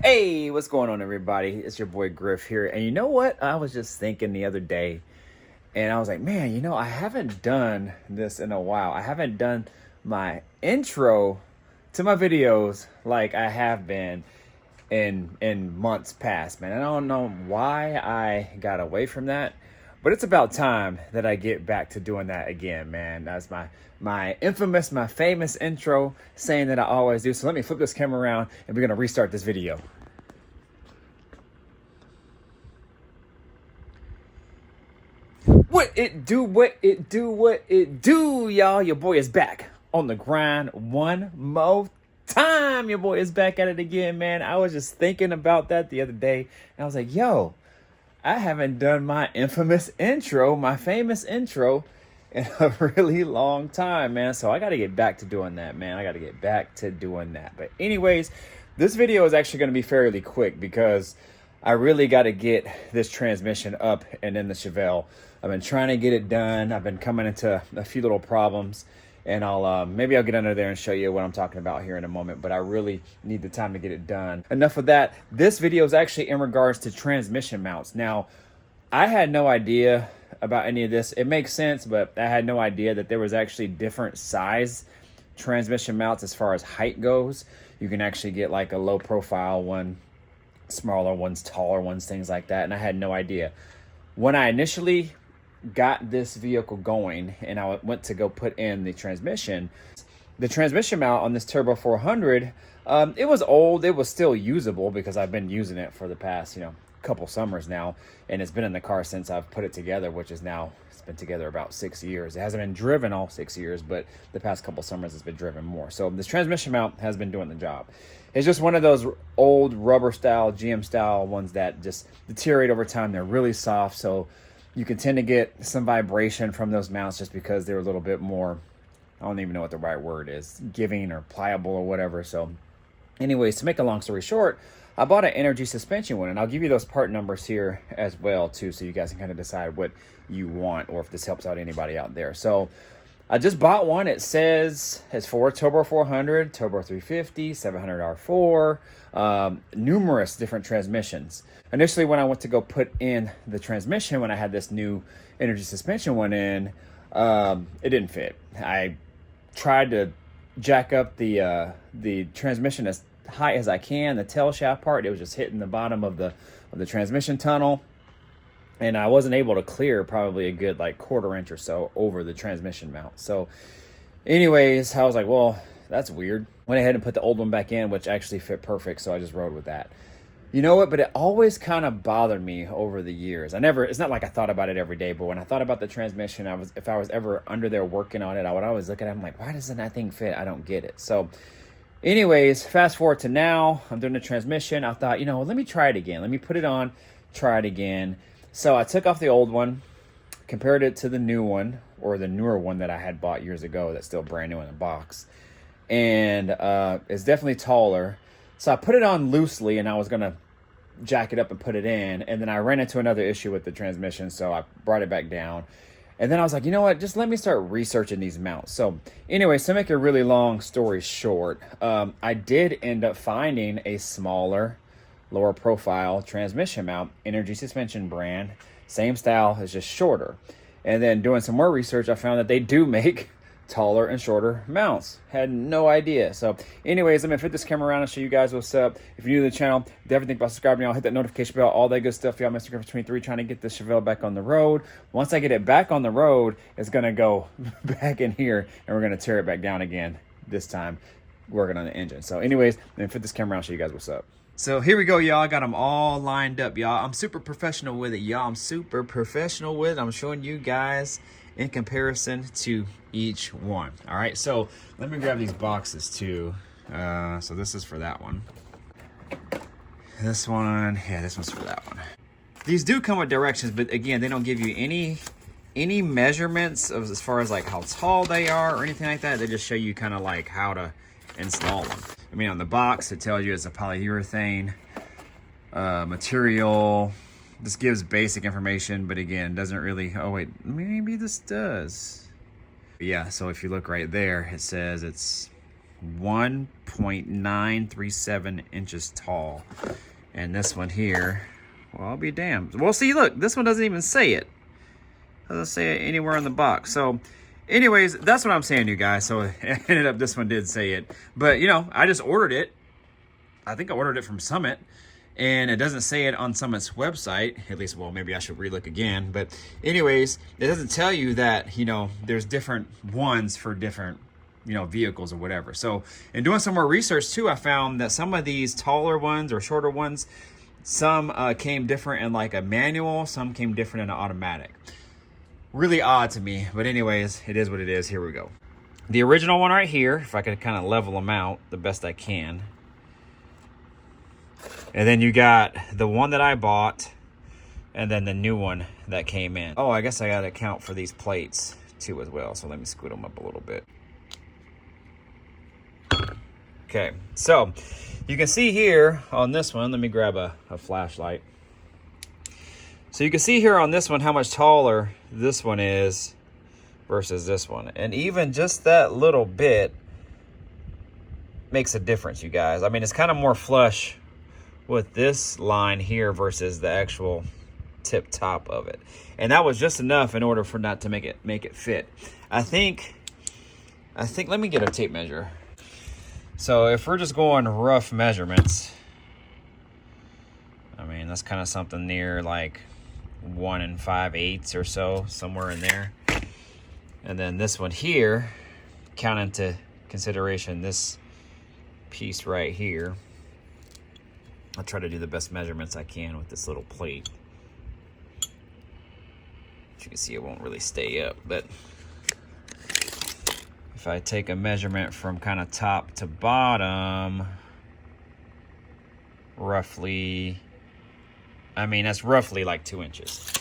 Hey, what's going on, everybody? It's your boy Griff here. And you know what? I was just thinking the other day, and I was like, man, I haven't done this in a while. I haven't done my intro to my videos like I have been in months past, man. I don't know why I got away from that, but it's about time that I get back to doing that again, man. That's my infamous, my famous intro saying that I always do. So let me flip this camera around and we're gonna restart this video. What it do, what it do, what it do, y'all. Your boy is back on the grind one more time. Your boy is back at it again, man. I was just thinking about that the other day, and I was like, yo, I haven't done my infamous intro, my famous intro, in a really long time, man. So I got to get back to doing that, man. I got to get back to doing that. But anyways, this video is actually going to be fairly quick because I really got to get this transmission up and in the Chevelle. I've been trying to get it done. I've been coming into a few little problems, and maybe I'll get under there and show you what I'm talking about here in a moment, but I really need the time to get it done. Enough of that. This video is actually in regards to transmission mounts. Now, I had no idea about any of this. It makes sense, but I had no idea that there was actually different size transmission mounts as far as height goes. You can actually get like a low profile one, smaller ones, taller ones, things like that, and I had no idea. When I initially got this vehicle going and I went to go put in the transmission mount on this Turbo 400, it was old. It was still usable because I've been using it for the past, couple summers now, and it's been in the car since I've put it together, which is now, it's been together about 6 years. It hasn't been driven all 6 years, but the past couple summers it's been driven more. So this transmission mount has been doing the job. It's just one of those old rubber style, GM style ones that just deteriorate over time. They're really soft, so you can tend to get some vibration from those mounts just because they're a little bit more, I don't even know what the right word is, giving or pliable or whatever. So anyways, to make a long story short, I bought an energy suspension one, and I'll give you those part numbers here as well too, so you guys can kind of decide what you want or if this helps out anybody out there. So I just bought one. It says it's for Turbo 400, Turbo 350, 700 R4, numerous different transmissions. Initially, when I went to go put in the transmission, when I had this new energy suspension one in, it didn't fit. I tried to jack up the transmission as high as I can, the tail shaft part. It was just hitting the bottom of the transmission tunnel, and I wasn't able to clear probably a good like quarter-inch or so over the transmission mount. So anyways, I was like, well, that's weird. Went ahead and put the old one back in, which actually fit perfect, so I just rode with that. You know what? But it always kind of bothered me over the years. It's not like I thought about it every day, but when I thought about the transmission, if I was ever under there working on it, I would always look at it. I'm like, why doesn't that thing fit? I don't get it. So anyways, fast forward to now, I'm doing the transmission. I thought, let me try it again. Let me put it on, try it again. So I took off the old one, compared it to the new one, or the newer one that I had bought years ago that's still brand new in the box. And it's definitely taller. So I put it on loosely, and I was going to jack it up and put it in. And then I ran into another issue with the transmission, so I brought it back down. And then I was like, you know what? Just let me start researching these mounts. So anyways, to make a really long story short, I did end up finding a smaller, lower profile transmission mount, energy suspension brand, same style, it's just shorter. And then doing some more research, I found that they do make taller and shorter mounts. Had no idea. So anyways, I'm gonna flip this camera around and show you guys what's up. If you're new to the channel, definitely think about subscribing. I'll hit that notification bell, all that good stuff. Y'all, Mr. Griff 23, trying to get the Chevelle back on the road. Once I get it back on the road, it's gonna go back in here and we're gonna tear it back down again, this time working on the engine. So anyways, let me flip this camera around and show you guys what's up. So here we go, y'all. I got them all lined up, y'all. I'm super professional with it, y'all. I'm super professional with it. I'm showing you guys in comparison to each one. All right, so let me grab these boxes too. So this is for that one. This one, yeah, this one's for that one. These do come with directions, but again, they don't give you any measurements of as far as like how tall they are or anything like that. They just show you kind of like how to install them. I mean, on the box, it tells you it's a polyurethane material. This gives basic information, but again, doesn't really, oh wait, maybe this does. But yeah, so if you look right there, it says it's 1.937 inches tall. And this one here, well, I'll be damned. Well, see, look, this one doesn't even say it. Doesn't say it anywhere in the box. So anyways, that's what I'm saying, you guys. So it ended up, this one did say it. But, you know, I just ordered it. I think I ordered it from Summit. And it doesn't say it on Summit's website. At least, well, maybe I should relook again. But anyways, it doesn't tell you that, you know, there's different ones for different, you know, vehicles or whatever. So in doing some more research too, I found that some of these taller ones or shorter ones, some came different in like a manual, some came different in an automatic. Really odd to me, but anyways, it is what it is. Here we go. The original one right here, if I could kind of level them out the best I can. And then you got the one that I bought, and then the new one that came in. Oh, I guess I gotta account for these plates too as well. So let me scoot them up a little bit. Okay, so you can see here on this one, let me grab a flashlight. So you can see here on this one how much taller this one is versus this one. And even just that little bit makes a difference, you guys. I mean, it's kind of more flush with this line here versus the actual tip top of it. And that was just enough in order for not to make it fit. I think let me get a tape measure. So if we're just going rough measurements, I mean, that's kind of something near like 1 5/8 or so, somewhere in there. And then this one here, count into consideration this piece right here. I'll try to do the best measurements I can with this little plate. As you can see, it won't really stay up, but if I take a measurement from kind of top to bottom, roughly, I mean, that's roughly like 2 inches,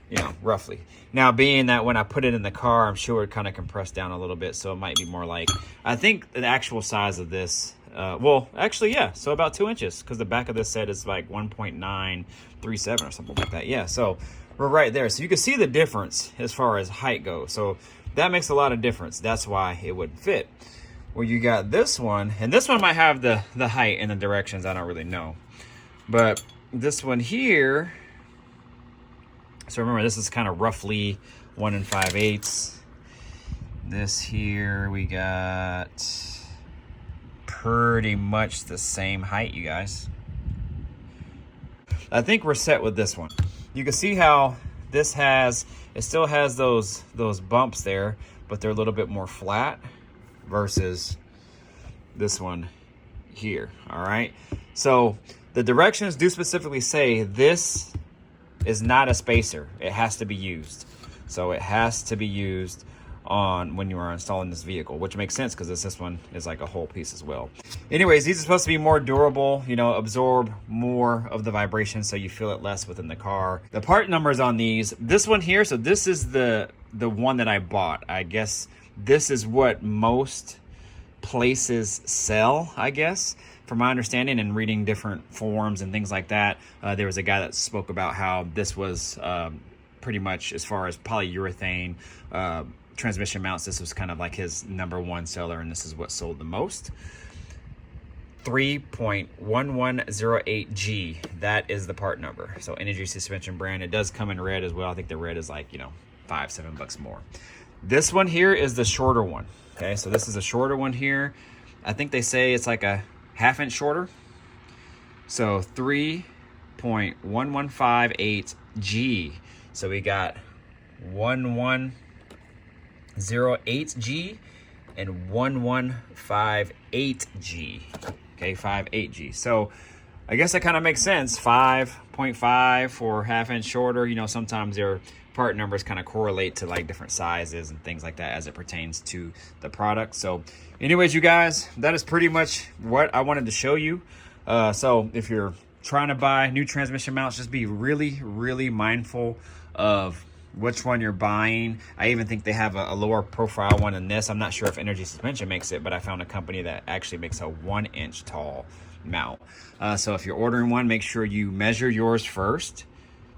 you know, roughly. Now, being that when I put it in the car, I'm sure it kind of compressed down a little bit, so it might be more like, I think the actual size of this, well, actually, yeah, so about 2 inches, because the back of this set is like 1.937 or something like that. Yeah, so we're right there. So you can see the difference as far as height goes. So that makes a lot of difference. That's why it would fit. Well, you got this one, and this one might have the height and the directions. I don't really know. But this one here, so remember, this is kind of roughly 1 5/8. This here, we got pretty much the same height, you guys. I think we're set with this one. You can see how this it still has those bumps there, but they're a little bit more flat versus this one here. All right, so the directions do specifically say this is not a spacer. It has to be used. So it has to be used on when you are installing this vehicle, which makes sense because this one is like a whole piece as well. Anyways, these are supposed to be more durable, you know, absorb more of the vibration so you feel it less within the car. The part numbers on these, this one here, so this is the one that I bought. I guess this is what most places sell, I guess, from my understanding and reading different forums and things like that. There was a guy that spoke about how this was pretty much, as far as polyurethane transmission mounts, this was kind of like his #1 seller, and this is what sold the most. 3.1108G, that is the part number. So Energy Suspension brand. It does come in red as well. I think the red is like, you know, $5-7 more. This one here is the shorter one. Okay, so this is a shorter one here. I think they say it's like a 1/2 inch shorter. So 3.1158G. So we got 1108G and 1158G. Okay, 58G. So I guess that kind of makes sense. 5.5 for 1/2 inch shorter. You know, sometimes their part numbers kind of correlate to like different sizes and things like that as it pertains to the product. So anyways, you guys, that is pretty much what I wanted to show you. So if you're trying to buy new transmission mounts, just be really, really mindful of which one you're buying. I even think they have a lower profile one than this. I'm not sure if Energy Suspension makes it, but I found a company that actually makes a 1 inch tall mount. So if you're ordering one, make sure you measure yours first,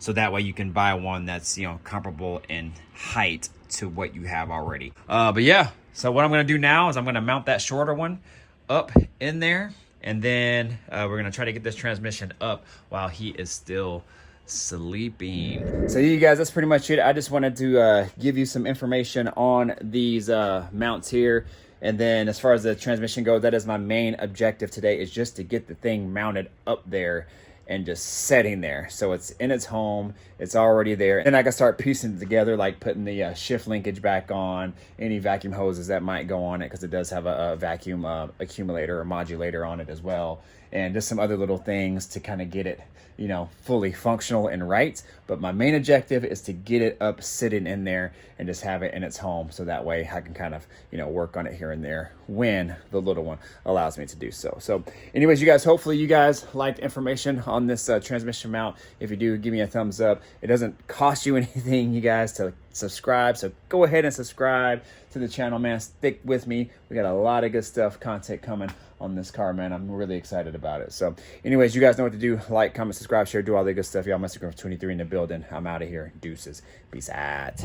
so that way you can buy one that's, you know, comparable in height to what you have already. But yeah, so what I'm gonna do now is I'm gonna mount that shorter one up in there, and then we're gonna try to get this transmission up while he is still sleeping. So you guys, that's pretty much it. I just wanted to give you some information on these mounts here. And then as far as the transmission goes, that is my main objective today, is just to get the thing mounted up there and just setting there. So it's in its home, it's already there. Then I can start piecing it together, like putting the shift linkage back on, any vacuum hoses that might go on it, because it does have a vacuum accumulator or modulator on it as well. And just some other little things to kind of get it, you know, fully functional and right. But my main objective is to get it up sitting in there and just have it in its home. So that way I can kind of, you know, work on it here and there when the little one allows me to do so. So anyways, you guys, hopefully you guys liked information on this transmission mount. If you do, give me a thumbs up. It doesn't cost you anything, you guys, to subscribe. So go ahead and subscribe to the channel, man. Stick with me. We got a lot of good stuff, content coming on this car, man. I'm really excited about it. So anyways, you guys know what to do. Like, comment, subscribe, share, do all the good stuff. Y'all, Mr. 23 in the building. I'm out of here. Deuces. Peace out.